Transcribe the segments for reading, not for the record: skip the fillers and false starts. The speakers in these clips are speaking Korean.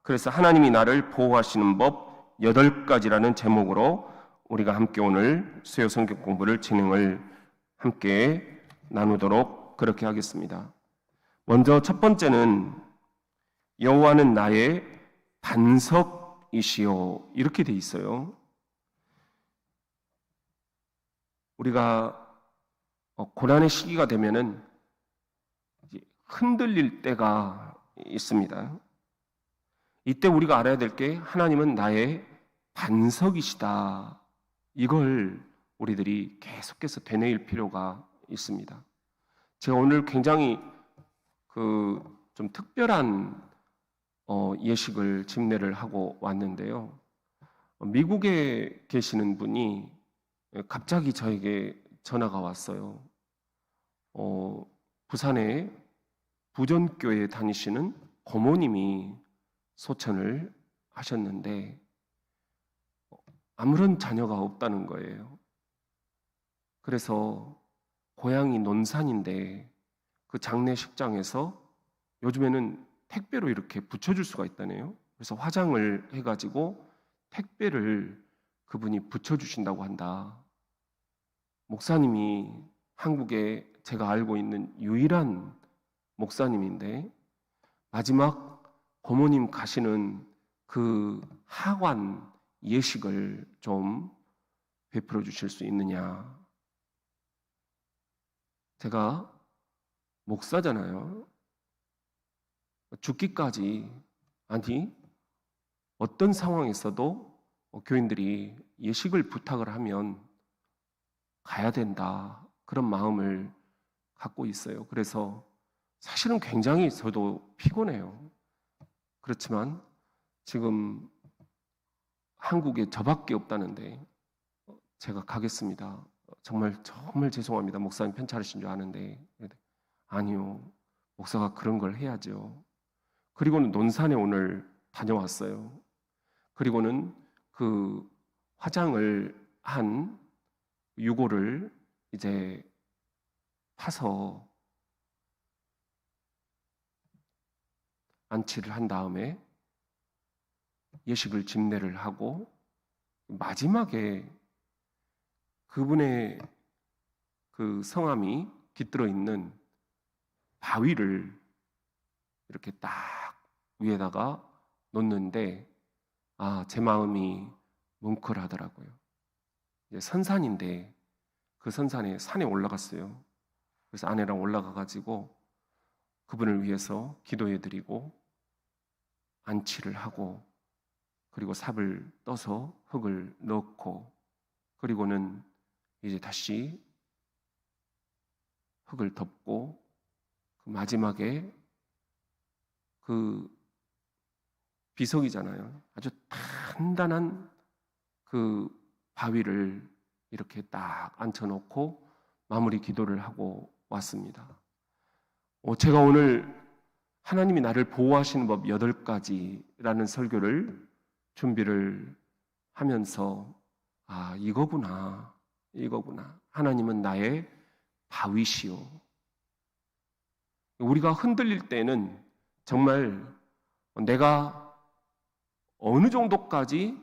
그래서 하나님이 나를 보호하시는 법 8가지라는 제목으로 우리가 함께 오늘 수요 성경 공부를 진행을 함께 나누도록 그렇게 하겠습니다. 먼저 첫 번째는 여호와는 나의 반석이시요, 이렇게 돼 있어요. 우리가 고난의 시기가 되면은 흔들릴 때가 있습니다. 이때 우리가 알아야 될 게 하나님은 나의 반석이시다. 이걸 우리들이 계속해서 되뇌일 필요가 있습니다. 제가 오늘 굉장히 좀 특별한 예식을 집례를 하고 왔는데요. 미국에 계시는 분이 갑자기 저에게 전화가 왔어요. 부산에 부전교회에 다니시는 고모님이 소천을 하셨는데 아무런 자녀가 없다는 거예요. 그래서 고향이 논산인데 그 장례식장에서 요즘에는 택배로 이렇게 붙여줄 수가 있다네요. 그래서 화장을 해가지고 택배를 그분이 붙여주신다고 한다. 목사님이 한국에 제가 알고 있는 유일한 목사님인데 마지막 고모님 가시는 그 하관 예식을 좀 베풀어 주실 수 있느냐. 제가 목사잖아요. 죽기까지, 아니 어떤 상황에서도 교인들이 예식을 부탁을 하면 가야 된다, 그런 마음을 갖고 있어요. 그래서 사실은 굉장히 저도 피곤해요. 그렇지만 지금 한국에 저밖에 없다는데 제가 가겠습니다. 정말 죄송합니다. 목사님 편찮으신 줄 아는데. 아니요, 목사가 그런 걸 해야죠. 그리고는 논산에 오늘 다녀왔어요. 그리고는 그 화장을 한 유골을 이제 파서 안치를 한 다음에 예식을 집례를 하고 마지막에 그분의 그 성함이 깃들어 있는 바위를 이렇게 딱 위에다가 놓는데 제 마음이 뭉클하더라고요. 이제 선산인데 그 산에 올라갔어요. 그래서 아내랑 올라가가지고 그분을 위해서 기도해드리고 안치를 하고 그리고 삽을 떠서 흙을 넣고 그리고는 이제 다시 흙을 덮고 그 마지막에 그 비석이잖아요. 아주 단단한 그 바위를 이렇게 딱 앉혀놓고 마무리 기도를 하고 왔습니다. 제가 오늘 하나님이 나를 보호하시는 법 8가지라는 설교를 준비를 하면서 이거구나. 하나님은 나의 바위시오. 우리가 흔들릴 때는 정말 내가 어느 정도까지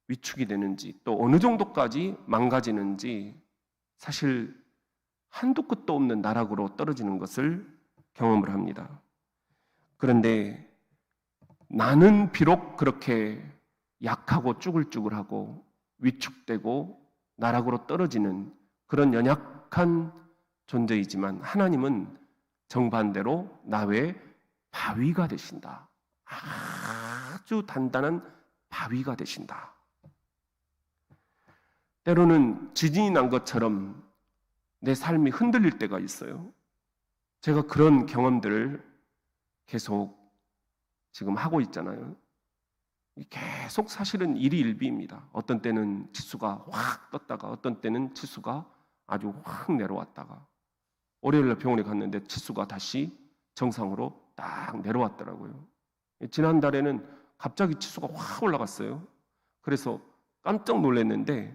위축이 되는지 또 어느 정도까지 망가지는지 사실 한도 끝도 없는 나락으로 떨어지는 것을 경험을 합니다. 그런데 나는 비록 그렇게 약하고 쭈글쭈글하고 위축되고 나락으로 떨어지는 그런 연약한 존재이지만 하나님은 정반대로 나의 바위가 되신다. 아주 단단한 바위가 되신다. 때로는 지진이 난 것처럼 내 삶이 흔들릴 때가 있어요. 제가 그런 경험들을 계속 지금 하고 있잖아요. 계속 사실은 일희일비입니다. 어떤 때는 지수가 확 떴다가 어떤 때는 지수가 아주 확 내려왔다가 월요일날 병원에 갔는데 지수가 다시 정상으로 딱 내려왔더라고요. 지난달에는 갑자기 지수가 확 올라갔어요. 그래서 깜짝 놀랐는데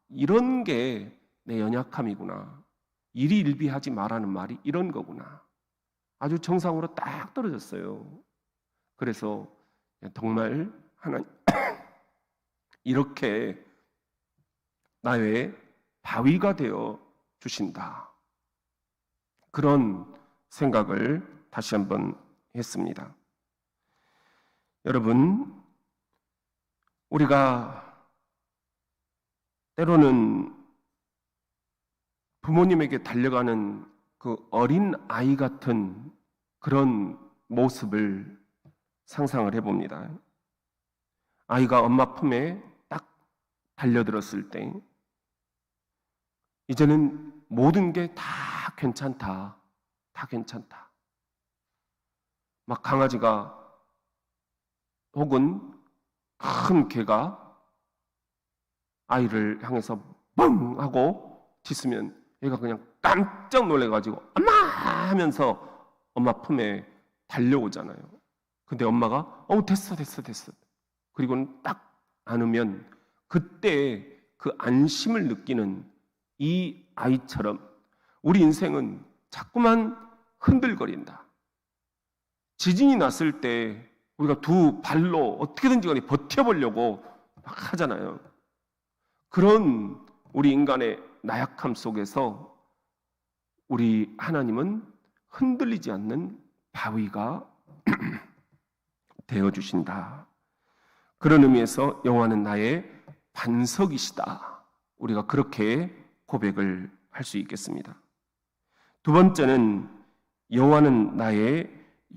이런 게 내 연약함이구나. 일희일비하지 말라는 말이 이런 거구나. 아주 정상으로 딱 떨어졌어요. 그래서 정말 하나님 이렇게 나의 바위가 되어 주신다. 그런 생각을 다시 한번 했습니다. 여러분, 우리가 때로는 부모님에게 달려가는 그 어린 아이 같은 그런 모습을 상상을 해봅니다. 아이가 엄마 품에 딱 달려들었을 때 이제는 모든 게 다 괜찮다. 다 괜찮다. 막 강아지가 혹은 큰 개가 아이를 향해서 뻥 하고 짖으면 얘가 그냥 깜짝 놀래가지고 엄마 하면서 엄마 품에 달려오잖아요. 근데 엄마가 됐어. 그리고는 딱 안으면 그때 그 안심을 느끼는 이 아이처럼 우리 인생은 자꾸만 흔들거린다. 지진이 났을 때 우리가 두 발로 어떻게든지 간에 버텨보려고 막 하잖아요. 그런 우리 인간의 나약함 속에서 우리 하나님은 흔들리지 않는 바위가 되어주신다. 그런 의미에서 여호와는 나의 반석이시다. 우리가 그렇게 고백을 할 수 있겠습니다. 두 번째는 여호와는 나의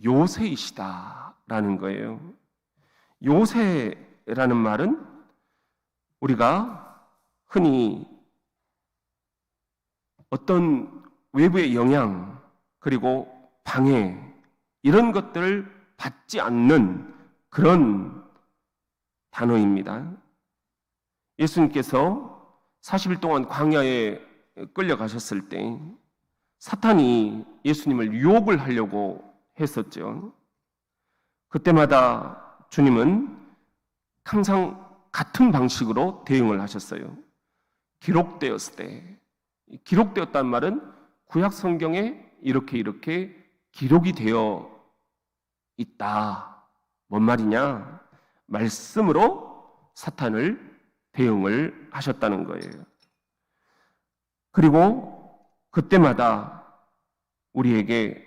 요새이시다 라는 거예요. 요새라는 말은 우리가 흔히 어떤 외부의 영향 그리고 방해 이런 것들을 받지 않는 그런 단어입니다. 예수님께서 40일 동안 광야에 끌려가셨을 때 사탄이 예수님을 유혹을 하려고 했었죠. 그때마다 주님은 항상 같은 방식으로 대응을 하셨어요. 기록되었을 때, 기록되었다는 말은 구약 성경에 이렇게 기록이 되어 있다. 뭔 말이냐? 말씀으로 사탄을 대응을 하셨다는 거예요. 그리고 그때마다 우리에게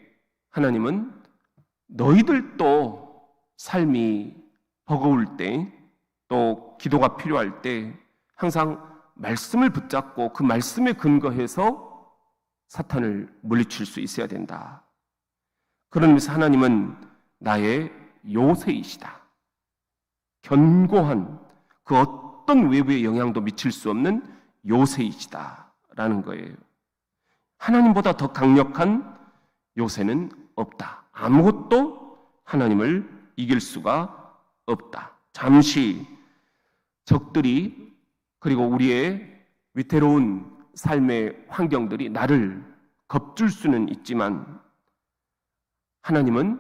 하나님은 너희들도 삶이 버거울 때, 또 기도가 필요할 때 항상 말씀을 붙잡고 그 말씀에 근거해서 사탄을 물리칠 수 있어야 된다. 그런 의미에서 하나님은 나의 요새이시다. 견고한 그 어떤 외부의 영향도 미칠 수 없는 요새이시다 라는 거예요. 하나님보다 더 강력한 요새는 없다. 아무것도 하나님을 이길 수가 없다. 잠시 적들이 그리고 우리의 위태로운 삶의 환경들이 나를 겁줄 수는 있지만 하나님은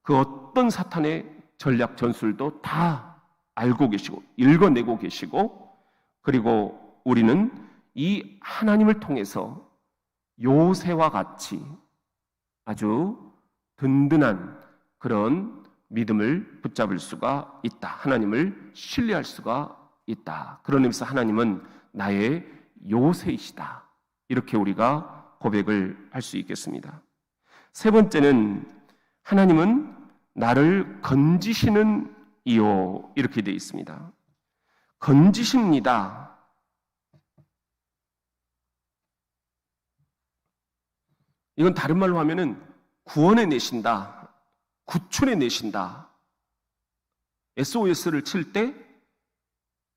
그 어떤 사탄의 전략 전술도 다 알고 계시고 읽어내고 계시고 그리고 우리는 이 하나님을 통해서 요새와 같이 아주 든든한 그런 믿음을 붙잡을 수가 있다. 하나님을 신뢰할 수가 있다. 그런 의미에서 하나님은 나의 요새이시다. 이렇게 우리가 고백을 할 수 있겠습니다. 세 번째는 하나님은 나를 건지시는 이요. 이렇게 되어 있습니다. 건지십니다. 이건 다른 말로 하면은 구원해 내신다. 구출해 내신다. SOS를 칠 때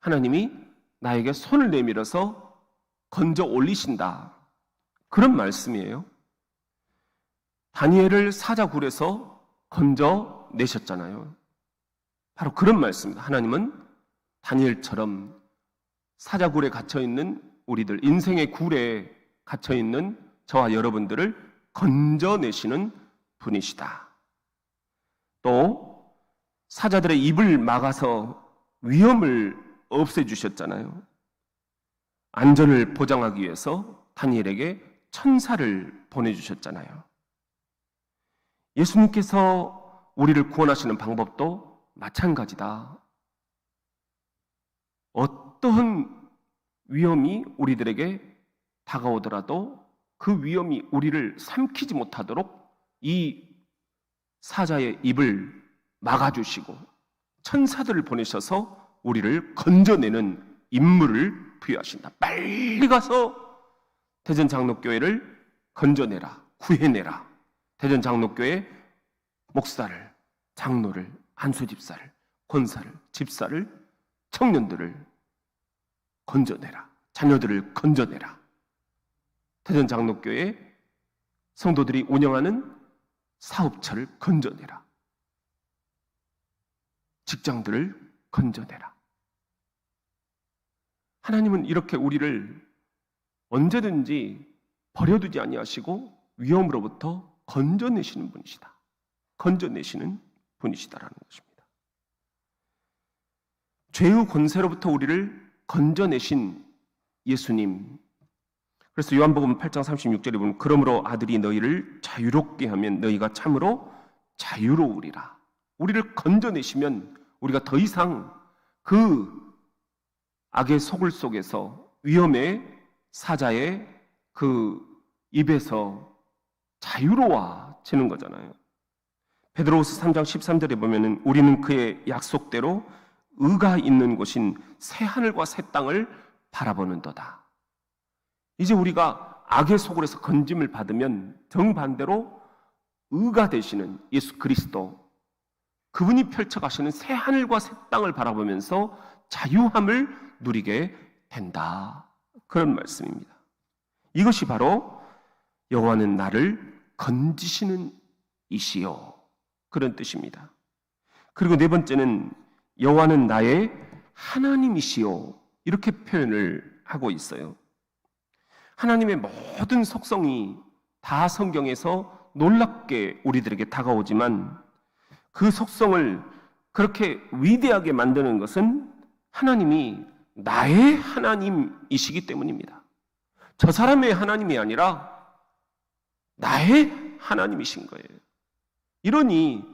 하나님이 나에게 손을 내밀어서 건져 올리신다. 그런 말씀이에요. 다니엘을 사자굴에서 건져 내셨잖아요. 바로 그런 말씀입니다. 하나님은 다니엘처럼 사자굴에 갇혀있는 우리들, 인생의 굴에 갇혀있는 저와 여러분들을 건져내시는 분이시다. 또 사자들의 입을 막아서 위험을 없애주셨잖아요. 안전을 보장하기 위해서 다니엘에게 천사를 보내주셨잖아요. 예수님께서 우리를 구원하시는 방법도 마찬가지다. 어떠한 위험이 우리들에게 다가오더라도 그 위험이 우리를 삼키지 못하도록 이 사자의 입을 막아주시고 천사들을 보내셔서 우리를 건져내는 임무를 부여하신다. 빨리 가서 대전장로교회를 건져내라, 구해내라. 대전장로교회 목사를, 장로를, 안수집사를, 권사를, 집사를, 청년들을 건져내라. 자녀들을 건져내라. 대전장로교회 성도들이 운영하는 사업처를 건져내라. 직장들을 건져내라. 하나님은 이렇게 우리를 언제든지 버려두지 아니하시고 위험으로부터 건져내시는 분이시다. 건져내시는 분이시다라는 것입니다. 죄의 권세로부터 우리를 건져내신 예수님. 그래서 요한복음 8장 36절에 보면 그러므로 아들이 너희를 자유롭게 하면 너희가 참으로 자유로우리라. 우리를 건져내시면 우리가 더 이상 그 악의 소굴 속에서 위험의 사자의 그 입에서 자유로워지는 거잖아요. 베드로후서 3장 13절에 보면은 우리는 그의 약속대로 의가 있는 곳인 새 하늘과 새 땅을 바라보는도다. 이제 우리가 악의 소굴에서 건짐을 받으면 정반대로 의가 되시는 예수 그리스도, 그분이 펼쳐가시는 새 하늘과 새 땅을 바라보면서 자유함을 누리게 된다. 그런 말씀입니다. 이것이 바로 여호와는 나를 건지시는 이시요, 그런 뜻입니다. 그리고 네 번째는 여호와는 나의 하나님이시요, 이렇게 표현을 하고 있어요. 하나님의 모든 속성이 다 성경에서 놀랍게 우리들에게 다가오지만 그 속성을 그렇게 위대하게 만드는 것은 하나님이 나의 하나님이시기 때문입니다. 저 사람의 하나님이 아니라 나의 하나님이신 거예요. 이러니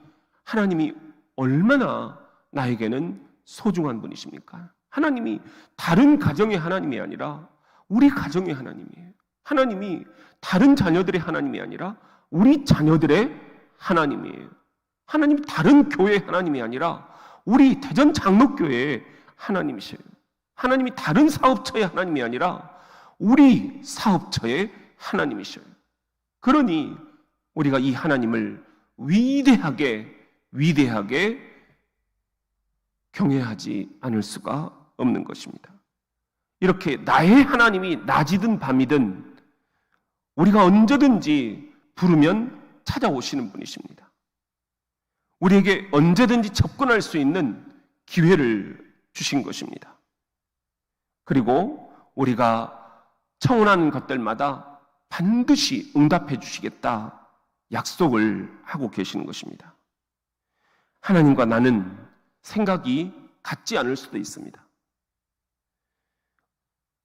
하나님이 얼마나 나에게는 소중한 분이십니까? 하나님이 다른 가정의 하나님이 아니라 우리 가정의 하나님이에요. 하나님이 다른 자녀들의 하나님이 아니라 우리 자녀들의 하나님이에요. 하나님이 다른 교회의 하나님이 아니라 우리 대전 장로교회의 하나님이세요. 하나님이 다른 사업처의 하나님이 아니라 우리 사업처의 하나님이셔요. 그러니 우리가 이 하나님을 위대하게 경외하지 않을 수가 없는 것입니다. 이렇게 나의 하나님이 낮이든 밤이든 우리가 언제든지 부르면 찾아오시는 분이십니다. 우리에게 언제든지 접근할 수 있는 기회를 주신 것입니다. 그리고 우리가 청원하는 것들마다 반드시 응답해 주시겠다 약속을 하고 계시는 것입니다. 하나님과 나는 생각이 같지 않을 수도 있습니다.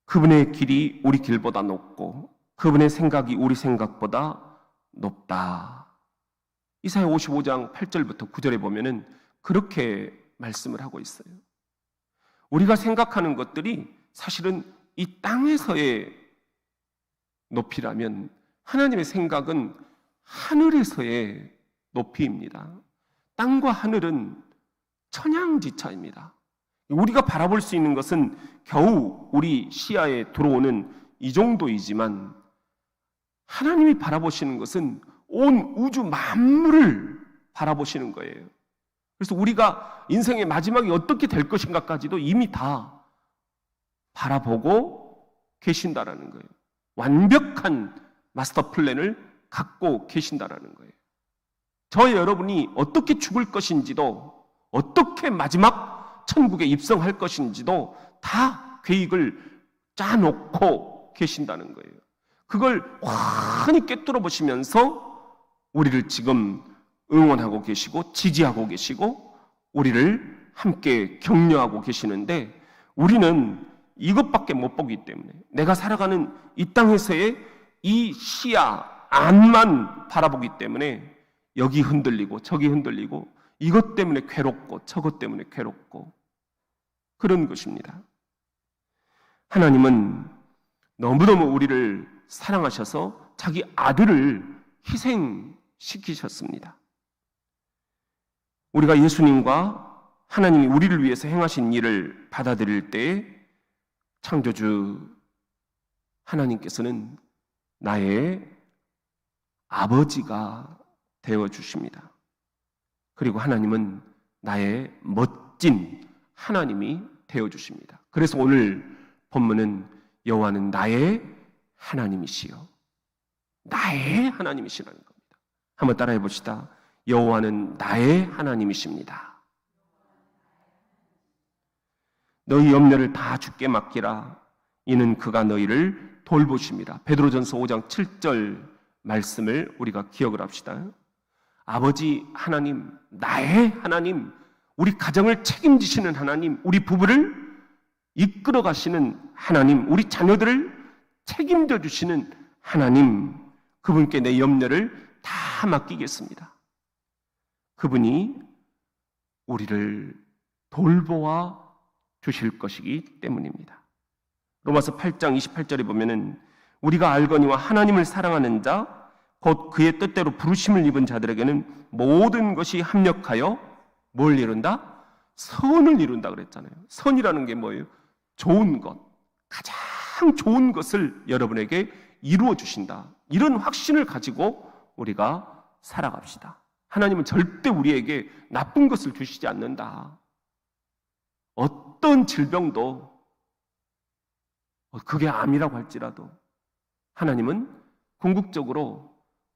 그분의 길이 우리 길보다 높고 그분의 생각이 우리 생각보다 높다. 이사야 55장 8절부터 9절에 보면은 그렇게 말씀을 하고 있어요. 우리가 생각하는 것들이 사실은 이 땅에서의 높이라면 하나님의 생각은 하늘에서의 높이입니다. 땅과 하늘은 천양지차입니다. 우리가 바라볼 수 있는 것은 겨우 우리 시야에 들어오는 이 정도이지만 하나님이 바라보시는 것은 온 우주 만물을 바라보시는 거예요. 그래서 우리가 인생의 마지막이 어떻게 될 것인가까지도 이미 다 바라보고 계신다라는 거예요. 완벽한 마스터 플랜을 갖고 계신다라는 거예요. 저와 여러분이 어떻게 죽을 것인지도 어떻게 마지막 천국에 입성할 것인지도 다 계획을 짜놓고 계신다는 거예요. 그걸 환히 꿰뚫어 보시면서 우리를 지금 응원하고 계시고 지지하고 계시고 우리를 함께 격려하고 계시는데 우리는 이것밖에 못 보기 때문에 내가 살아가는 이 땅에서의 이 시야 안만 바라보기 때문에 여기 흔들리고 저기 흔들리고 이것 때문에 괴롭고 저것 때문에 괴롭고 그런 것입니다. 하나님은 너무너무 우리를 사랑하셔서 자기 아들을 희생시키셨습니다. 우리가 예수님과 하나님이 우리를 위해서 행하신 일을 받아들일 때 창조주 하나님께서는 나의 아버지가 되어주십니다. 그리고 하나님은 나의 멋진 하나님이 되어주십니다. 그래서 오늘 본문은 여호와는 나의 하나님이시요 나의 하나님이시라는 겁니다. 한번 따라해 봅시다. 여호와는 나의 하나님이십니다. 너희 염려를 다 주께 맡기라. 이는 그가 너희를 돌보십니다. 베드로전서 5장 7절 말씀을 우리가 기억을 합시다. 아버지 하나님, 나의 하나님, 우리 가정을 책임지시는 하나님, 우리 부부를 이끌어 가시는 하나님, 우리 자녀들을 책임져 주시는 하나님, 그분께 내 염려를 다 맡기겠습니다. 그분이 우리를 돌보아 주실 것이기 때문입니다. 로마서 8장 28절에 보면은 우리가 알거니와 하나님을 사랑하는 자 곧 그의 뜻대로 부르심을 입은 자들에게는 모든 것이 합력하여 뭘 이룬다? 선을 이룬다 그랬잖아요. 선이라는 게 뭐예요? 좋은 것, 가장 좋은 것을 여러분에게 이루어 주신다. 이런 확신을 가지고 우리가 살아갑시다. 하나님은 절대 우리에게 나쁜 것을 주시지 않는다. 어떤 질병도 그게 암이라고 할지라도 하나님은 궁극적으로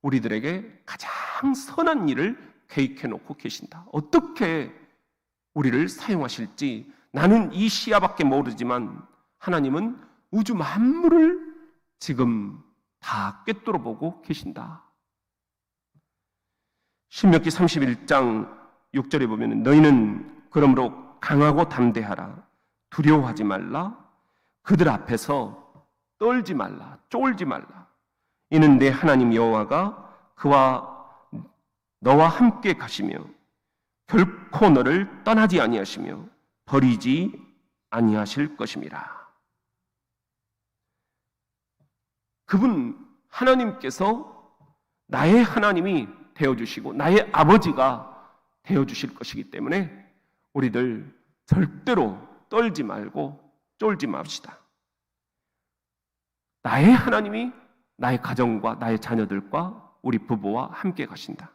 우리들에게 가장 선한 일을 계획해 놓고 계신다. 어떻게 우리를 사용하실지 나는 이 시야밖에 모르지만 하나님은 우주 만물을 지금 다 꿰뚫어 보고 계신다. 신명기 31장 6절에 보면 너희는 그러므로 강하고 담대하라. 두려워하지 말라. 그들 앞에서 떨지 말라. 쫄지 말라. 이는 내 하나님 여호와가 그와 너와 함께 가시며 결코 너를 떠나지 아니하시며 버리지 아니하실 것임이라. 그분 하나님께서 나의 하나님이 되어주시고 나의 아버지가 되어주실 것이기 때문에 우리들 절대로 떨지 말고 쫄지 맙시다. 나의 하나님이 나의 가정과 나의 자녀들과 우리 부부와 함께 가신다.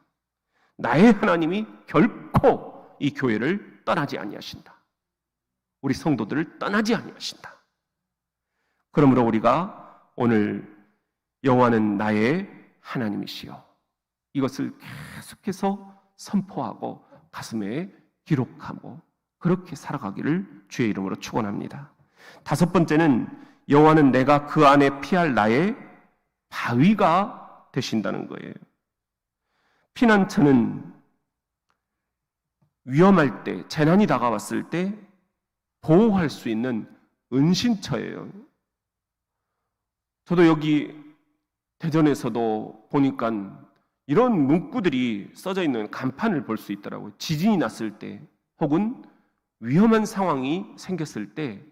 나의 하나님이 결코 이 교회를 떠나지 아니하신다. 우리 성도들을 떠나지 아니하신다. 그러므로 우리가 오늘 여호와는 나의 하나님이시요 이것을 계속해서 선포하고 가슴에 기록하고 그렇게 살아가기를 주의 이름으로 축원합니다. 다섯 번째는 여호와는 내가 그 안에 피할 나의 바위가 되신다는 거예요. 피난처는 위험할 때, 재난이 다가왔을 때 보호할 수 있는 은신처예요. 저도 여기 대전에서도 보니까 이런 문구들이 써져 있는 간판을 볼 수 있더라고요. 지진이 났을 때 혹은 위험한 상황이 생겼을 때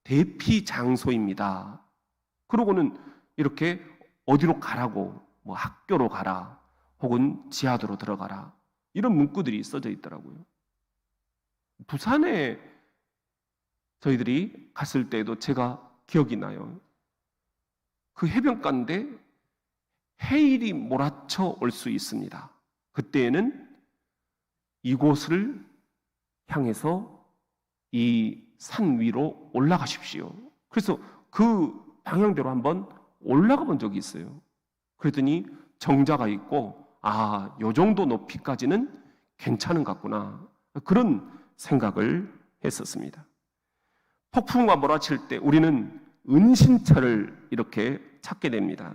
대피 장소입니다. 그러고는 이렇게 어디로 가라고, 뭐 학교로 가라, 혹은 지하도로 들어가라 이런 문구들이 써져 있더라고요. 부산에 저희들이 갔을 때도 제가 기억이 나요. 그 해변가인데 해일이 몰아쳐 올 수 있습니다. 그때에는 이곳을 향해서 이 산 위로 올라가십시오. 그래서 그 방향대로 한번 올라가 본 적이 있어요. 그랬더니 정자가 있고 요 정도 높이까지는 괜찮은 것 같구나. 그런 생각을 했었습니다. 폭풍과 몰아칠 때 우리는 은신처를 이렇게 찾게 됩니다.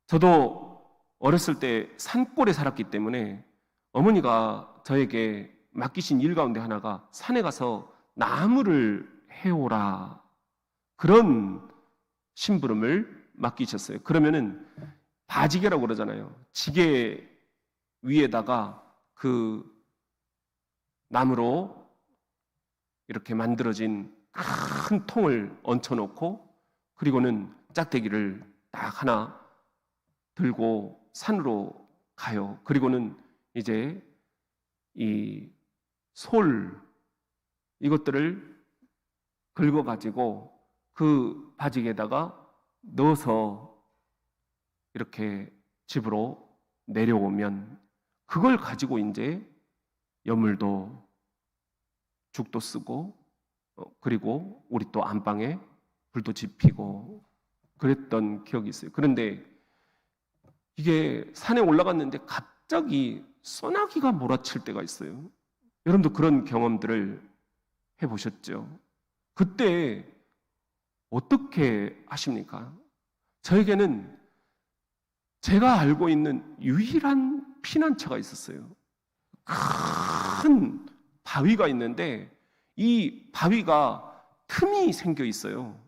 저도 어렸을 때 산골에 살았기 때문에 어머니가 저에게 맡기신 일 가운데 하나가 산에 가서 나무를 해오라 그런 심부름을 맡기셨어요. 그러면은 바지개라고 그러잖아요. 지게 위에다가 그 나무로 이렇게 만들어진 큰 통을 얹혀놓고 그리고는 짝대기를 딱 하나 들고 산으로 가요. 그리고는 이제 이 솔 이것들을 긁어가지고 그 바지에다가 넣어서 이렇게 집으로 내려오면 그걸 가지고 이제 여물도 죽도 쓰고 그리고 우리 또 안방에 불도 지피고 그랬던 기억이 있어요. 그런데 이게 산에 올라갔는데 갑자기 소나기가 몰아칠 때가 있어요. 여러분도 그런 경험들을 해보셨죠? 그때 어떻게 하십니까? 저에게는 제가 알고 있는 유일한 피난처가 있었어요. 큰 바위가 있는데 이 바위가 틈이 생겨 있어요.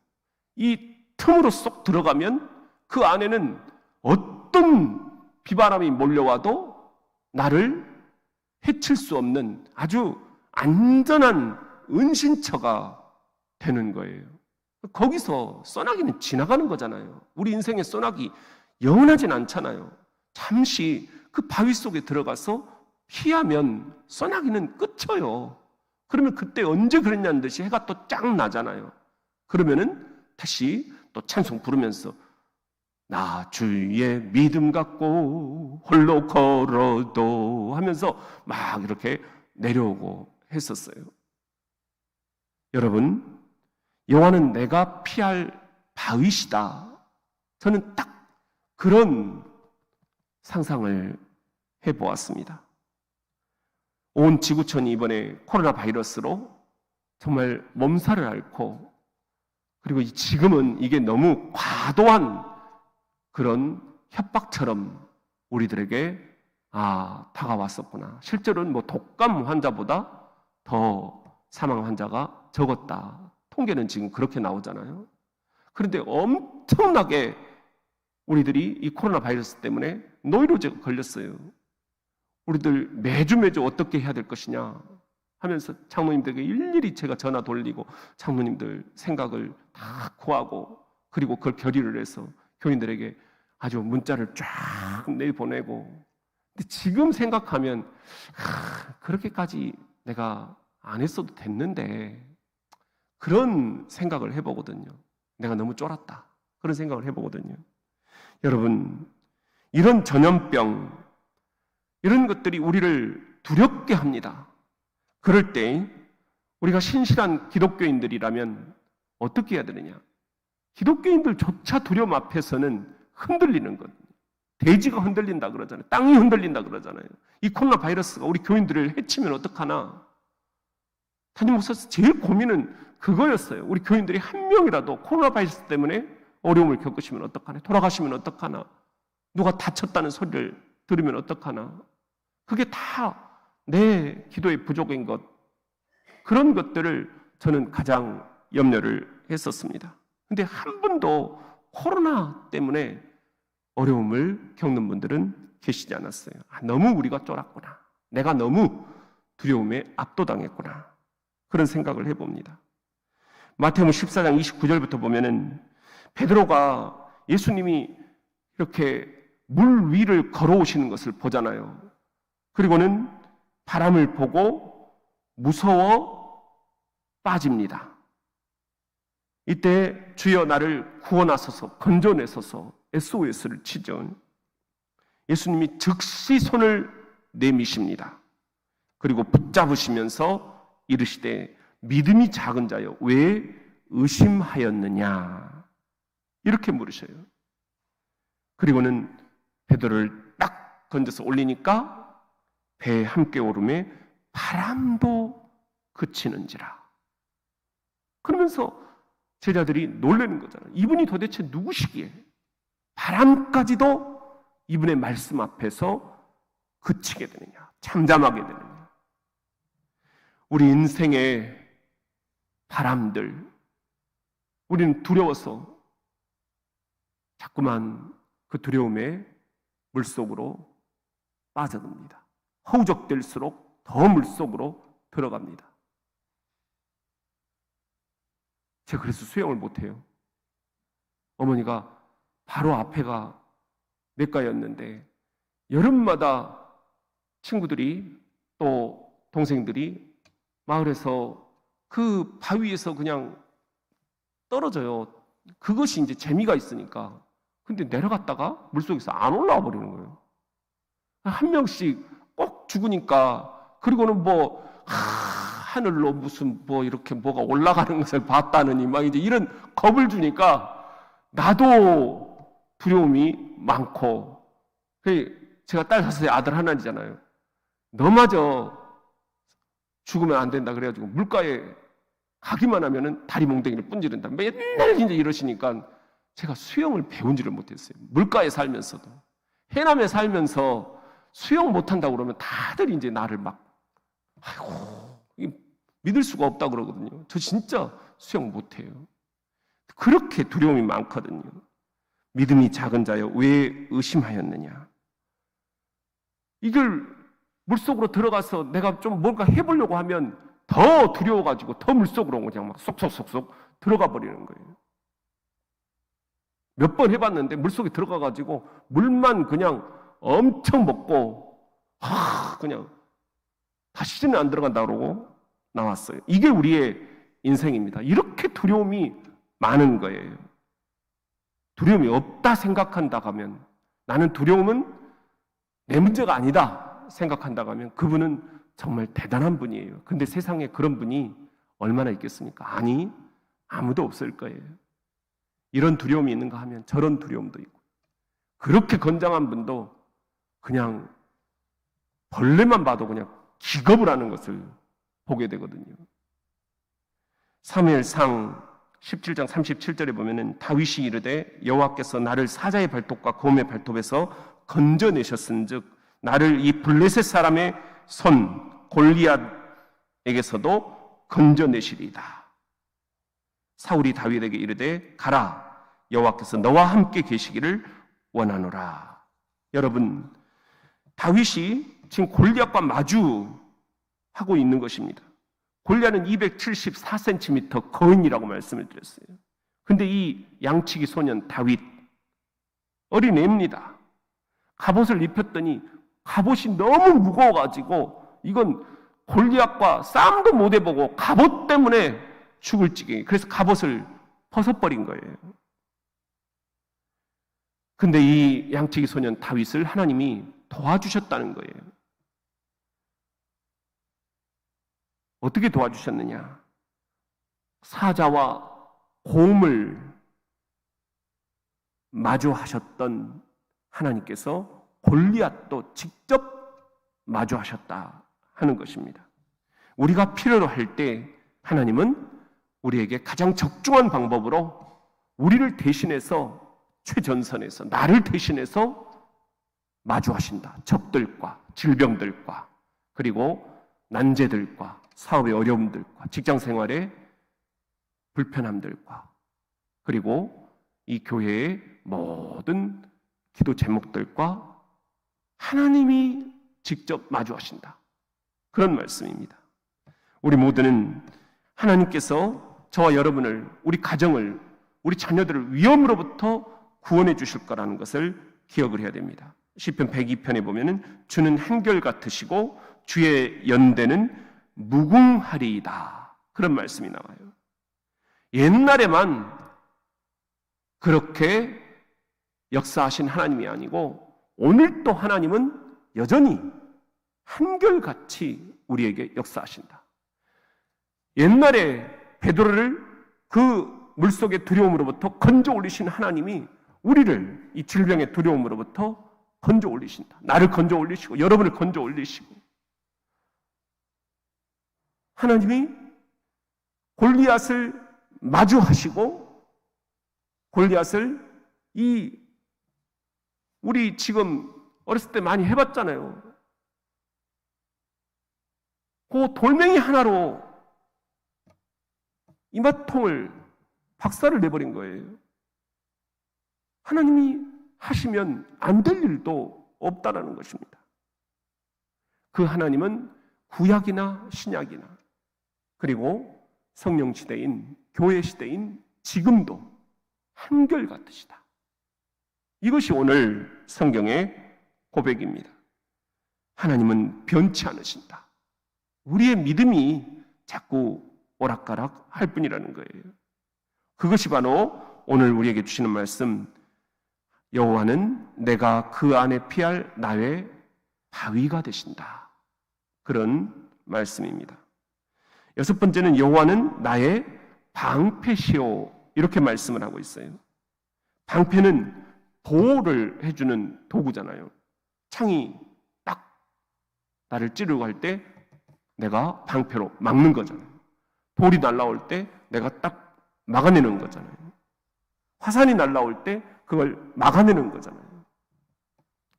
이 틈으로 쏙 들어가면 그 안에는 어떤 비바람이 몰려와도 나를 해칠 수 없는 아주 안전한 은신처가 되는 거예요. 거기서 소나기는 지나가는 거잖아요. 우리 인생의 소나기 영원하진 않잖아요. 잠시 그 바위 속에 들어가서 피하면 소나기는 끝쳐요. 그러면 그때 언제 그랬냐는 듯이 해가 또 쫙 나잖아요. 그러면은 다시 또 찬송 부르면서 나 주의 믿음 갖고 홀로 걸어도 하면서 막 이렇게 내려오고 했었어요. 여러분, 여호와는 내가 피할 바위시다. 저는 딱 그런 상상을 해보았습니다. 온 지구촌이 이번에 코로나 바이러스로 정말 몸살을 앓고 그리고 지금은 이게 너무 과도한 그런 협박처럼 우리들에게 다가왔었구나. 실제로는 뭐 독감 환자보다 더 사망 환자가 적었다. 통계는 지금 그렇게 나오잖아요. 그런데 엄청나게 우리들이 이 코로나 바이러스 때문에 노이로제 걸렸어요. 우리들 매주 어떻게 해야 될 것이냐 하면서 장로님들에게 일일이 제가 전화 돌리고 장로님들 생각을 다 구하고 그리고 그걸 결의를 해서 교인들에게 아주 문자를 쫙 내보내고 근데 지금 생각하면 그렇게까지 내가 안 했어도 됐는데 그런 생각을 해보거든요. 내가 너무 쫄았다. 그런 생각을 해보거든요. 여러분, 이런 전염병, 이런 것들이 우리를 두렵게 합니다. 그럴 때 우리가 신실한 기독교인들이라면 어떻게 해야 되느냐? 기독교인들조차 두려움 앞에서는 흔들리는 것. 대지가 흔들린다 그러잖아요. 땅이 흔들린다 그러잖아요. 이 코로나 바이러스가 우리 교인들을 해치면 어떡하나? 담임 목사님 제일 고민은 그거였어요. 우리 교인들이 한 명이라도 코로나 바이러스 때문에 어려움을 겪으시면 어떡하나? 돌아가시면 어떡하나? 누가 다쳤다는 소리를 들으면 어떡하나? 그게 다 내 기도의 부족인 것. 그런 것들을 저는 가장 염려를 했었습니다. 근데 한 분도 코로나 때문에 어려움을 겪는 분들은 계시지 않았어요. 너무 우리가 쫄았구나. 내가 너무 두려움에 압도당했구나. 그런 생각을 해봅니다. 마태복음 14장 29절부터 보면은 베드로가 예수님이 이렇게 물 위를 걸어오시는 것을 보잖아요. 그리고는 바람을 보고 무서워 빠집니다. 이때 주여 나를 구원하소서 건져내소서 SOS를 치죠. 예수님이 즉시 손을 내미십니다. 그리고 붙잡으시면서 이르시되 믿음이 작은 자여 왜 의심하였느냐 이렇게 물으셔요. 그리고는 베드로를 딱 건져서 올리니까 배에 함께 오름에 바람도 그치는지라. 그러면서 제자들이 놀라는 거잖아요. 이분이 도대체 누구시기에 바람까지도 이분의 말씀 앞에서 그치게 되느냐, 잠잠하게 되느냐. 우리 인생의 바람들, 우리는 두려워서 자꾸만 그 두려움의 물속으로 빠져듭니다. 허우적댈수록 더 물속으로 들어갑니다. 제가 그래서 수영을 못해요. 어머니가 바로 앞에가 내과였는데 여름마다 친구들이 또 동생들이 마을에서 그 바위에서 그냥 떨어져요. 그것이 이제 재미가 있으니까. 근데 내려갔다가 물속에서 안 올라와 버리는 거예요. 한 명씩 꼭 죽으니까. 그리고는 하늘로 무슨 이렇게 뭐가 올라가는 것을 봤다느니 막 이제 이런 겁을 주니까 나도 두려움이 많고. 제가 딸 5살 아들 하나잖아요. 너마저 죽으면 안 된다 그래가지고 물가에 가기만 하면은 다리 몽둥이를 분지른다. 맨날 이제 이러시니까 제가 수영을 배운지를 못했어요. 물가에 살면서도. 해남에 살면서 수영 못한다고 그러면 다들 이제 나를 아이고, 믿을 수가 없다 그러거든요. 저 진짜 수영 못해요. 그렇게 두려움이 많거든요. 믿음이 작은 자여 왜 의심하였느냐. 이걸 물속으로 들어가서 내가 좀 뭔가 해보려고 하면 더 두려워가지고 더 물속으로 그냥 쏙쏙쏙쏙 들어가 버리는 거예요. 몇 번 해봤는데 물속에 들어가가지고 물만 그냥 엄청 먹고 그냥 다시는 안 들어간다 그러고 나왔어요. 이게 우리의 인생입니다. 이렇게 두려움이 많은 거예요. 두려움이 없다 생각한다 하면, 나는 두려움은 내 문제가 아니다 생각한다고 하면 그분은 정말 대단한 분이에요. 근데 세상에 그런 분이 얼마나 있겠습니까? 아니, 아무도 없을 거예요. 이런 두려움이 있는가 하면 저런 두려움도 있고, 그렇게 건장한 분도 그냥 벌레만 봐도 그냥 기겁을 하는 것을 보게 되거든요. 사무엘상 17장 37절에 보면은 다윗이 이르되 여호와께서 나를 사자의 발톱과 곰의 발톱에서 건져내셨은즉 나를 이 블레셋 사람의 손 골리앗에게서도 건져내시리이다. 사울이 다윗에게 이르되 가라, 여호와께서 너와 함께 계시기를 원하노라. 여러분, 다윗이 지금 골리앗과 마주하고 있는 것입니다. 골리앗은 274cm 거인이라고 말씀을 드렸어요. 근데 이 양치기 소년 다윗, 어린애입니다. 갑옷을 입혔더니 갑옷이 너무 무거워가지고 이건 골리앗과 싸움도 못 해보고 갑옷 때문에 죽을 지경이, 그래서 갑옷을 벗어버린 거예요. 근데 이 양치기 소년 다윗을 하나님이 도와주셨다는 거예요. 어떻게 도와주셨느냐? 사자와 곰을 마주하셨던 하나님께서 골리앗도 직접 마주하셨다 하는 것입니다. 우리가 필요로 할 때 하나님은 우리에게 가장 적중한 방법으로 우리를 대신해서, 최전선에서 나를 대신해서 마주하신다. 적들과 질병들과 그리고 난제들과 사업의 어려움들과 직장생활의 불편함들과 그리고 이 교회의 모든 기도 제목들과 하나님이 직접 마주하신다. 그런 말씀입니다. 우리 모두는 하나님께서 저와 여러분을, 우리 가정을, 우리 자녀들을 위험으로부터 구원해 주실 거라는 것을 기억을 해야 됩니다. 시편 102편에 보면은 주는 한결같으시고 주의 연대는 무궁하리이다. 그런 말씀이 나와요. 옛날에만 그렇게 역사하신 하나님이 아니고 오늘도 하나님은 여전히 한결같이 우리에게 역사하신다. 옛날에 베드로를 그 물속의 두려움으로부터 건져 올리신 하나님이 우리를 이 질병의 두려움으로부터 건져 올리신다. 나를 건져 올리시고 여러분을 건져 올리시고, 하나님이 골리앗을 마주하시고 골리앗을 우리 지금 어렸을 때 많이 해봤잖아요. 그 돌멩이 하나로 이마통을 박살을 내버린 거예요. 하나님이 하시면 안 될 일도 없다라는 것입니다. 그 하나님은 구약이나 신약이나 그리고 성령 시대인 교회 시대인 지금도 한결같으시다. 이것이 오늘 성경의 고백입니다. 하나님은 변치 않으신다. 우리의 믿음이 자꾸 오락가락 할 뿐이라는 거예요. 그것이 바로 오늘 우리에게 주시는 말씀, 여호와는 내가 그 안에 피할 나의 바위가 되신다. 그런 말씀입니다. 여섯 번째는 여호와는 나의 방패시오. 이렇게 말씀을 하고 있어요. 방패는 보호를 해주는 도구잖아요. 창이 딱 나를 찌르고 할 때 내가 방패로 막는 거잖아요. 돌이 날라올 때 내가 딱 막아내는 거잖아요. 화산이 날라올 때 그걸 막아내는 거잖아요.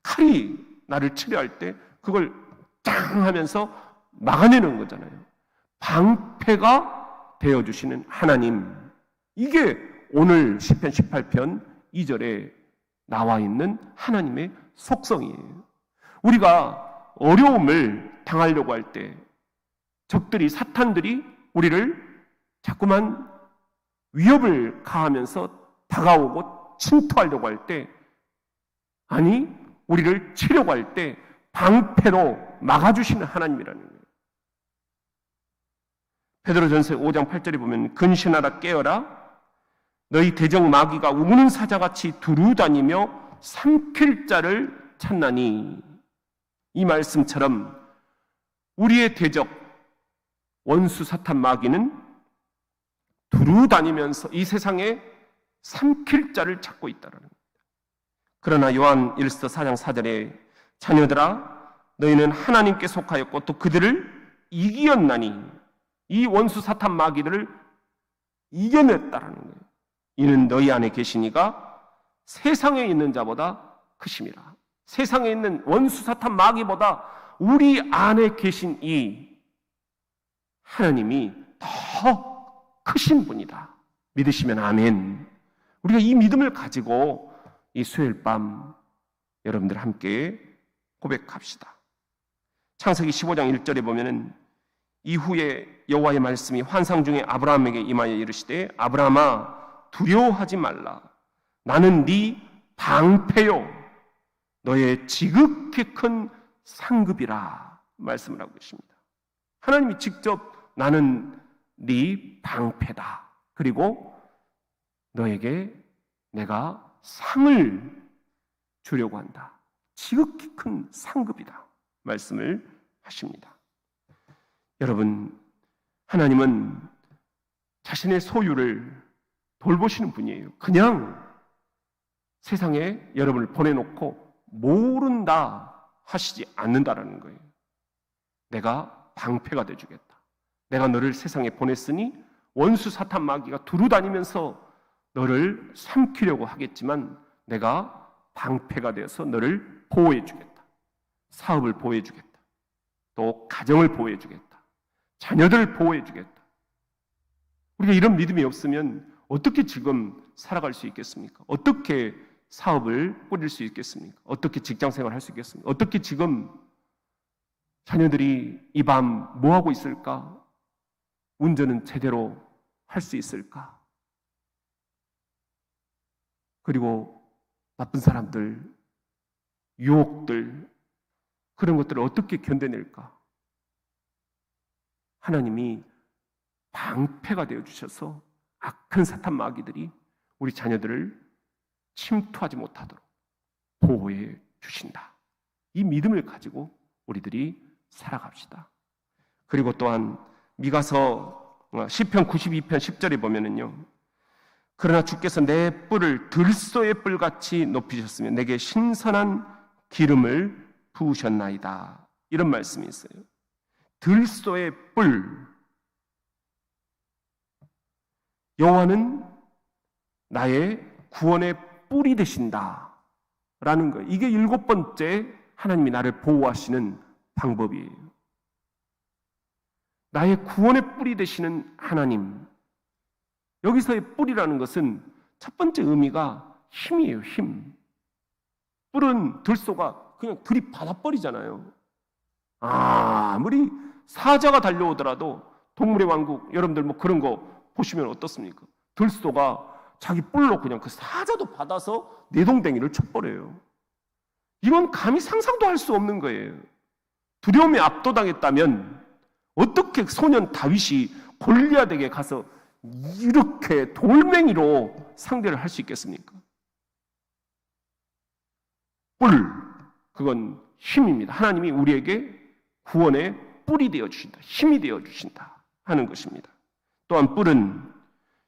칼이 나를 치려 할 때 그걸 짱 하면서 막아내는 거잖아요. 방패가 되어주시는 하나님, 이게 오늘 시편 18편 2절에 나와 있는 하나님의 속성이에요. 우리가 어려움을 당하려고 할 때 적들이, 사탄들이 우리를 자꾸만 위협을 가하면서 다가오고 침투하려고 할 때, 아니 우리를 치려고 할 때 방패로 막아주시는 하나님이라는 거예요. 베드로전서 5장 8절에 보면 근신하라 깨어라 너희 대적 마귀가 우는 사자같이 두루다니며 삼킬 자를 찾나니, 이 말씀처럼 우리의 대적 원수 사탄 마귀는 두루다니면서 이 세상에 삼킬 자를 찾고 있다는 겁니다. 그러나 요한 1서 4장 4절에 자녀들아 너희는 하나님께 속하였고 또 그들을 이기었나니, 이 원수 사탄 마귀들을 이겨냈다라는 거예요. 이는 너희 안에 계시니가 세상에 있는 자보다 크심이라. 세상에 있는 원수 사탄 마귀보다 우리 안에 계신 이 하나님이 더 크신 분이다. 믿으시면 아멘. 우리가 이 믿음을 가지고 이 수요일 밤 여러분들 함께 고백합시다. 창세기 15장 1절에 보면은 이후에 여호와의 말씀이 환상 중에 아브라함에게 임하여 이르시되 아브라함아 두려워하지 말라. 나는 네 방패요 너의 지극히 큰 상급이라 말씀을 하고 계십니다. 하나님이 직접 나는 네 방패다. 그리고 너에게 내가 상을 주려고 한다. 지극히 큰 상급이다. 말씀을 하십니다. 여러분, 하나님은 자신의 소유를 돌보시는 분이에요. 그냥 세상에 여러분을 보내놓고 모른다 하시지 않는다라는 거예요. 내가 방패가 되주겠다. 내가 너를 세상에 보냈으니 원수 사탄 마귀가 두루다니면서 너를 삼키려고 하겠지만 내가 방패가 되어서 너를 보호해 주겠다. 사업을 보호해 주겠다. 또 가정을 보호해 주겠다. 자녀들을 보호해 주겠다. 우리가 이런 믿음이 없으면 어떻게 지금 살아갈 수 있겠습니까? 어떻게 사업을 꾸릴 수 있겠습니까? 어떻게 직장생활을 할 수 있겠습니까? 어떻게 지금 자녀들이 이 밤 뭐 하고 있을까? 운전은 제대로 할 수 있을까? 그리고 나쁜 사람들, 유혹들, 그런 것들을 어떻게 견뎌낼까? 하나님이 방패가 되어주셔서 악한 사탄 마귀들이 우리 자녀들을 침투하지 못하도록 보호해 주신다. 이 믿음을 가지고 우리들이 살아갑시다. 그리고 또한 미가서 시편 92편 10절에 보면은요, 그러나 주께서 내 뿔을 들소의 뿔같이 높이셨으며 내게 신선한 기름을 부으셨나이다. 이런 말씀이 있어요. 들소의 뿔. 여호와는 나의 구원의 뿔이 되신다 라는 거예요. 이게 7번째 하나님이 나를 보호하시는 방법이에요. 나의 구원의 뿔이 되시는 하나님. 여기서의 뿔이라는 것은 첫 번째 의미가 힘이에요. 힘. 뿔은 들소가 그냥 들이받아버리잖아요. 아무리 사자가 달려오더라도 동물의 왕국, 여러분들 뭐 그런 거 보시면 어떻습니까? 들소가 자기 뿔로 그냥 그 사자도 받아서 내동댕이를 쳐버려요. 이건 감히 상상도 할 수 없는 거예요. 두려움에 압도당했다면 어떻게 소년 다윗이 골리앗에게 가서 이렇게 돌멩이로 상대를 할 수 있겠습니까? 뿔, 그건 힘입니다. 하나님이 우리에게 구원의 뿔이 되어주신다, 힘이 되어주신다 하는 것입니다. 또한 뿔은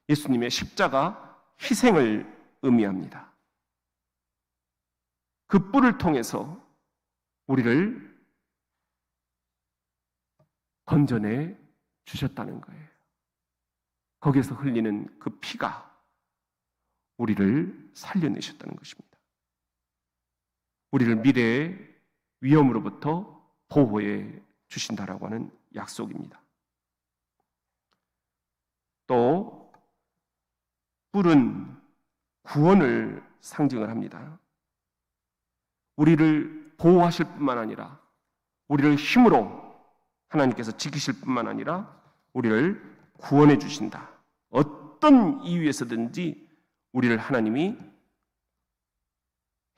예수님의 십자가 희생을 의미합니다. 그 뿔을 통해서 우리를 건져내 주셨다는 거예요. 거기에서 흘리는 그 피가 우리를 살려내셨다는 것입니다. 우리를 미래의 위험으로부터 보호해 주신다라고 하는 약속입니다. 또 뿔은 구원을 상징을 합니다. 우리를 보호하실 뿐만 아니라 우리를 힘으로 하나님께서 지키실 뿐만 아니라 우리를 구원해 주신다. 어떤 이유에서든지 우리를 하나님이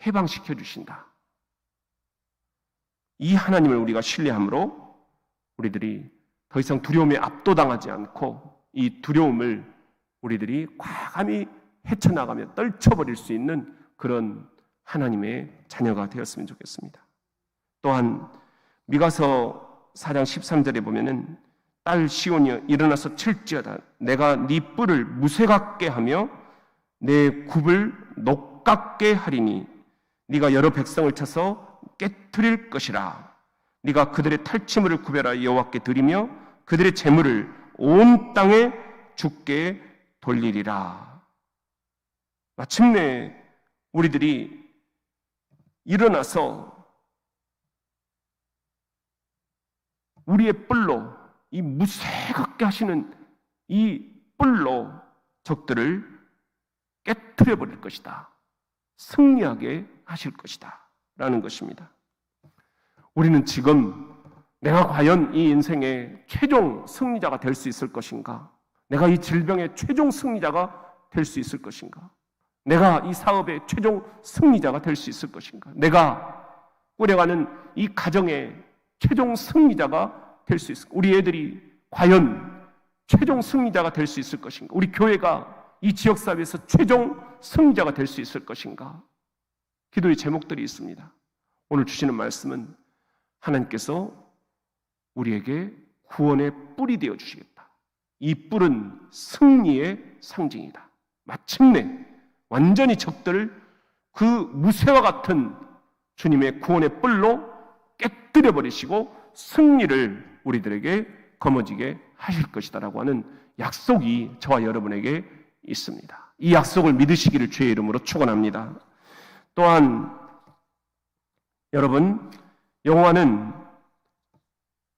해방시켜 주신다. 이 하나님을 우리가 신뢰함으로 우리들이 더 이상 두려움에 압도당하지 않고 이 두려움을 우리들이 과감히 헤쳐나가며 떨쳐버릴 수 있는 그런 하나님의 자녀가 되었으면 좋겠습니다. 또한 미가서 4장 13절에 보면은 딸 시온이여 일어나서 칠지어다. 내가 네 뿔을 무쇠 같게 하며 내 굽을 녹 같게 하리니 네가 여러 백성을 쳐서 깨트릴 것이라. 네가 그들의 탈취물을 구별하여 여호와께 드리며 그들의 재물을 온 땅에 주께 돌리리라. 마침내 우리들이 일어나서 우리의 뿔로 이 무쇠 같게 하시는 이 뿔로 적들을 깨트려 버릴 것이다. 승리하게 하실 것이다. 라는 것입니다. 우리는 지금 내가 과연 이 인생의 최종 승리자가 될 수 있을 것인가? 내가 이 질병의 최종 승리자가 될 수 있을 것인가? 내가 이 사업의 최종 승리자가 될 수 있을 것인가? 내가 꾸려가는 이 가정의 최종 승리자가 될 수 있을까? 우리 애들이 과연 최종 승리자가 될 수 있을 것인가? 우리 교회가 이 지역사회에서 최종 승리자가 될 수 있을 것인가? 기도의 제목들이 있습니다. 오늘 주시는 말씀은 하나님께서 우리에게 구원의 뿔이 되어 주시겠다. 이 뿔은 승리의 상징이다. 마침내 완전히 적들을 그 무쇠와 같은 주님의 구원의 뿔로 깨뜨려 버리시고 승리를 우리들에게 거머쥐게 하실 것이다라고 하는 약속이 저와 여러분에게 있습니다. 이 약속을 믿으시기를 주의 이름으로 축원합니다. 또한 여러분, 여호와는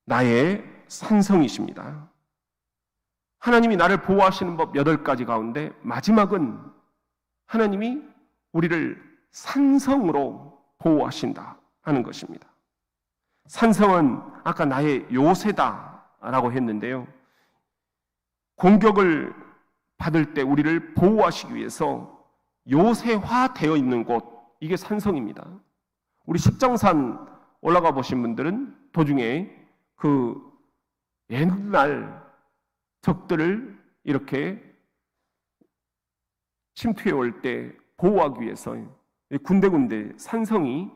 나의 산성이십니다. 하나님이 나를 보호하시는 법 8가지 가운데 마지막은 하나님이 우리를 산성으로 보호하신다 하는 것입니다. 산성은 아까 나의 요새다라고 했는데요. 공격을 받을 때 우리를 보호하시기 위해서 요새화되어 있는 곳, 이게 산성입니다. 우리 십정산 올라가 보신 분들은 도중에 그 옛날 적들을 이렇게 침투해 올 때 보호하기 위해서 군데군데 산성이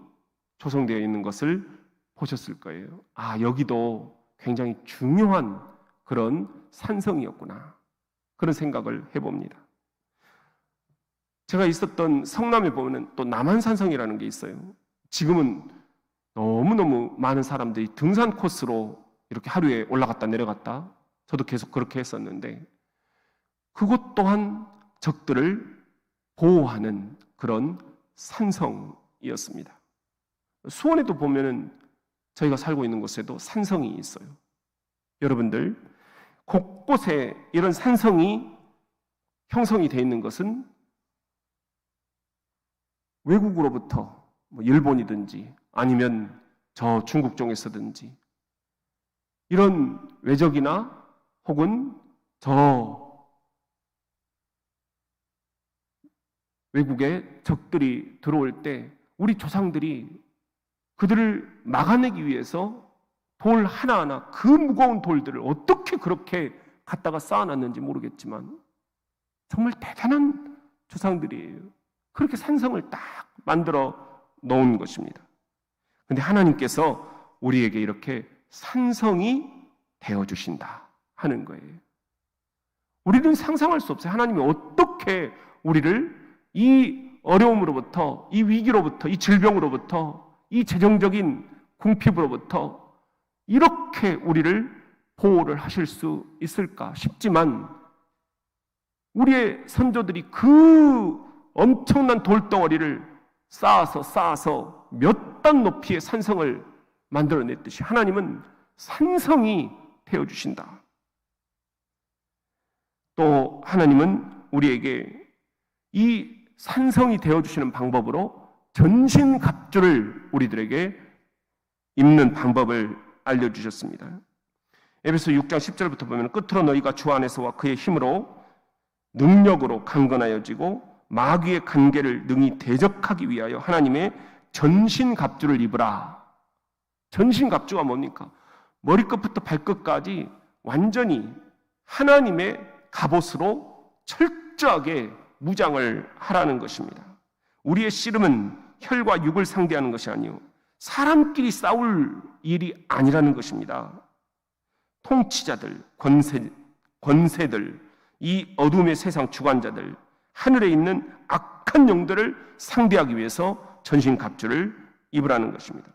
조성되어 있는 것을 보셨을 거예요. 아, 여기도 굉장히 중요한 그런 산성이었구나. 그런 생각을 해봅니다. 제가 있었던 성남에 보면 또 남한산성이라는 게 있어요. 지금은 너무너무 많은 사람들이 등산 코스로 이렇게 하루에 올라갔다 내려갔다, 저도 계속 그렇게 했었는데 그것 또한 적들을 보호하는 그런 산성이었습니다. 수원에도 보면은 저희가 살고 있는 곳에도 산성이 있어요. 여러분들, 곳곳에 이런 산성이 형성이 되어 있는 것은 외국으로부터 일본이든지 아니면 저 중국 쪽에서든지 이런 외적이나 혹은 저 외국의 적들이 들어올 때 우리 조상들이 그들을 막아내기 위해서 돌 하나하나, 그 무거운 돌들을 어떻게 그렇게 갖다가 쌓아놨는지 모르겠지만 정말 대단한 조상들이에요. 그렇게 산성을 딱 만들어 놓은 것입니다. 그런데 하나님께서 우리에게 이렇게 산성이 되어주신다 하는 거예요. 우리는 상상할 수 없어요. 하나님이 어떻게 우리를 이 어려움으로부터, 이 위기로부터, 이 질병으로부터, 이 재정적인 궁핍으로부터 이렇게 우리를 보호를 하실 수 있을까 싶지만, 우리의 선조들이 그 엄청난 돌덩어리를 쌓아서 몇 단 높이의 산성을 만들어냈듯이 하나님은 산성이 되어주신다. 또 하나님은 우리에게 이 산성이 되어주시는 방법으로 전신갑주를 우리들에게 입는 방법을 알려주셨습니다. 에베소 6장 10절부터 보면, 끝으로 너희가 주 안에서와 그의 힘으로 능력으로 강건하여지고 마귀의 관계를 능히 대적하기 위하여 하나님의 전신갑주를 입으라. 전신갑주가 뭡니까? 머리끝부터 발끝까지 완전히 하나님의 갑옷으로 철저하게 무장을 하라는 것입니다. 우리의 씨름은 혈과 육을 상대하는 것이 아니요 사람끼리 싸울 일이 아니라는 것입니다. 통치자들, 권세들, 이 어둠의 세상 주관자들, 하늘에 있는 악한 영들을 상대하기 위해서 전신갑주를 입으라는 것입니다.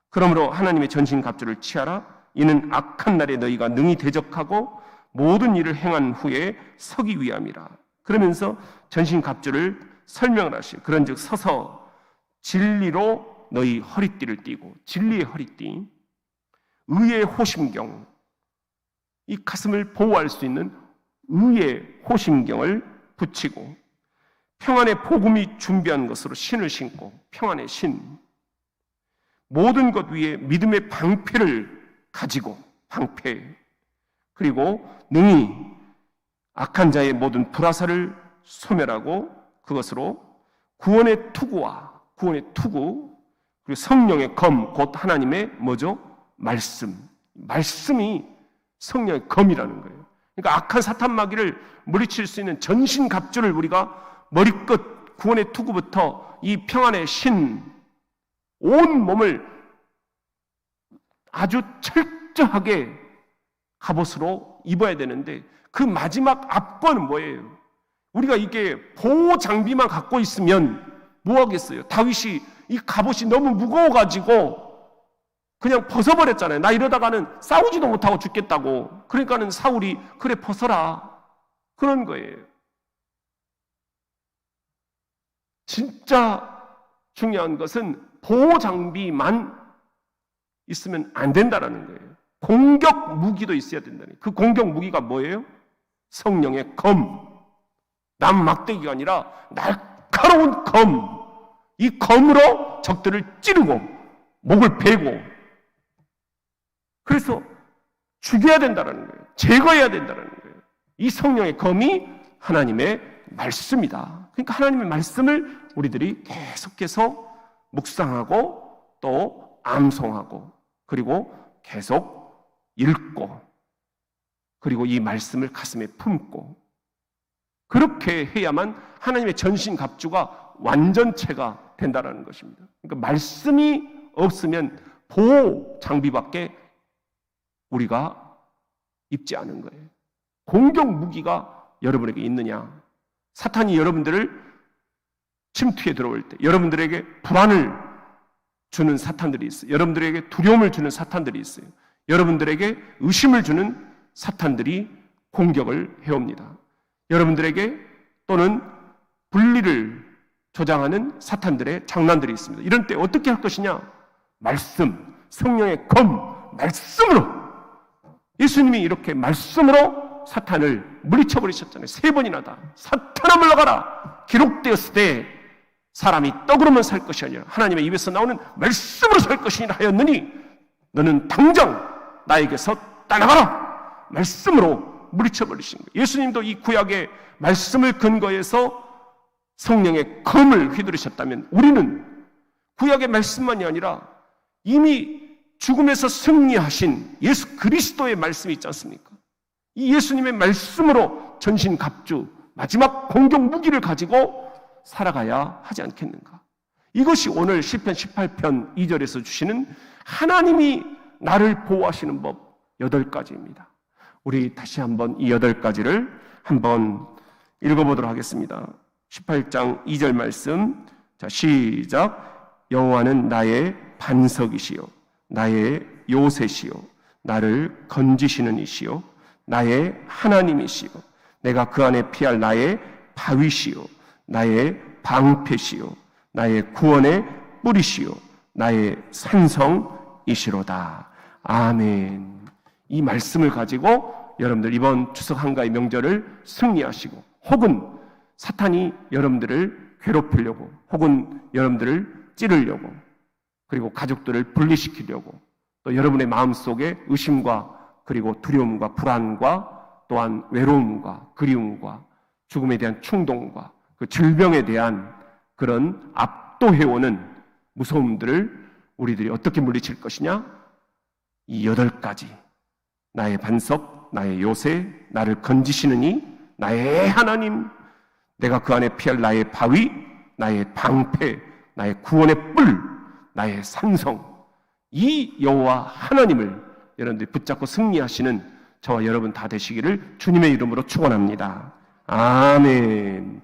그러므로 하나님의 전신갑주를 취하라. 이는 악한 날에 너희가 능히 대적하고 모든 일을 행한 후에 서기 위함이라. 그러면서 전신갑주를 설명을 하시고, 그런즉 서서 진리로 너희 허리띠를 띠고, 진리의 허리띠, 의의 호심경, 이 가슴을 보호할 수 있는 의의 호심경을 붙이고, 평안의 복음이 준비한 것으로 신을 신고, 평안의 신, 모든 것 위에 믿음의 방패를 가지고, 방패, 그리고 능히 악한 자의 모든 불화살을 소멸하고 그것으로 구원의 투구와 구원의 투구, 그리고 성령의 검, 곧 하나님의 뭐죠? 말씀이 성령의 검이라는 거예요. 그러니까 악한 사탄 마귀를 물리칠 수 있는 전신갑주를 우리가 머리끝 구원의 투구부터 이 평안의 신, 온 몸을 아주 철저하게 갑옷으로 입어야 되는데, 그 마지막 앞권은 뭐예요? 우리가 이게 보호 장비만 갖고 있으면 뭐 하겠어요? 다윗이 이 갑옷이 너무 무거워가지고 그냥 벗어버렸잖아요. 나 이러다가는 싸우지도 못하고 죽겠다고. 그러니까는 사울이 그래 벗어라, 그런 거예요. 진짜 중요한 것은 보호 장비만 있으면 안 된다라는 거예요. 공격 무기도 있어야 된다는. 그 공격 무기가 뭐예요? 성령의 검. 남 막대기가 아니라 날카로운 검. 이 검으로 적들을 찌르고 목을 베고, 그래서 죽여야 된다는 거예요. 제거해야 된다는 거예요. 이 성령의 검이 하나님의 말씀이다. 그러니까 하나님의 말씀을 우리들이 계속해서 묵상하고 또 암송하고, 그리고 계속 읽고, 그리고 이 말씀을 가슴에 품고, 그렇게 해야만 하나님의 전신갑주가 완전체가 된다는 것입니다. 그러니까 말씀이 없으면 보호 장비밖에 우리가 입지 않은 거예요. 공격 무기가 여러분에게 있느냐? 사탄이 여러분들을 침투해 들어올 때 여러분들에게 불안을 주는 사탄들이 있어요. 여러분들에게 두려움을 주는 사탄들이 있어요. 여러분들에게 의심을 주는 사탄들이 공격을 해옵니다. 여러분들에게 또는 분리를 조장하는 사탄들의 장난들이 있습니다. 이런 때 어떻게 할 것이냐? 말씀, 성령의 검, 말씀으로. 예수님이 이렇게 말씀으로 사탄을 물리쳐버리셨잖아요. 3번이나 다. 사탄아 물러가라, 기록되었을 때 사람이 떡으로만 살 것이 아니라 하나님의 입에서 나오는 말씀으로 살 것이니라 하였느니 너는 당장 나에게서 떠나가라! 말씀으로 물리쳐버리신 거예요. 예수님도 이 구약의 말씀을 근거해서 성령의 검을 휘두르셨다면 우리는 구약의 말씀만이 아니라 이미 죽음에서 승리하신 예수 그리스도의 말씀이 있지 않습니까? 이 예수님의 말씀으로 전신갑주 마지막 공격 무기를 가지고 살아가야 하지 않겠는가? 이것이 오늘 시편 18편 2절에서 주시는 하나님이 나를 보호하시는 법 8가지입니다. 우리 다시 한번 이 8가지를 한번 읽어보도록 하겠습니다. 18장 2절 말씀, 자, 시작. 여호와는 나의 반석이시요 나의 요새시요 나를 건지시는 이시요 나의 하나님이시요 내가 그 안에 피할 나의 바위시요 나의 방패시요 나의 구원의 뿌리시요 나의 산성이시로다. 아멘. 이 말씀을 가지고 여러분들 이번 추석 한가위 명절을 승리하시고, 혹은 사탄이 여러분들을 괴롭히려고, 혹은 여러분들을 찌르려고, 그리고 가족들을 분리시키려고, 또 여러분의 마음속에 의심과 그리고 두려움과 불안과 또한 외로움과 그리움과 죽음에 대한 충동과 그 질병에 대한 그런 압도해오는 무서움들을 우리들이 어떻게 물리칠 것이냐? 이 8가지, 나의 반석, 나의 요새, 나를 건지시느니 나의 하나님, 내가 그 안에 피할 나의 바위, 나의 방패, 나의 구원의 뿔, 나의 산성, 이 여호와 하나님을 여러분들이 붙잡고 승리하시는 저와 여러분 다 되시기를 주님의 이름으로 축원합니다. 아멘.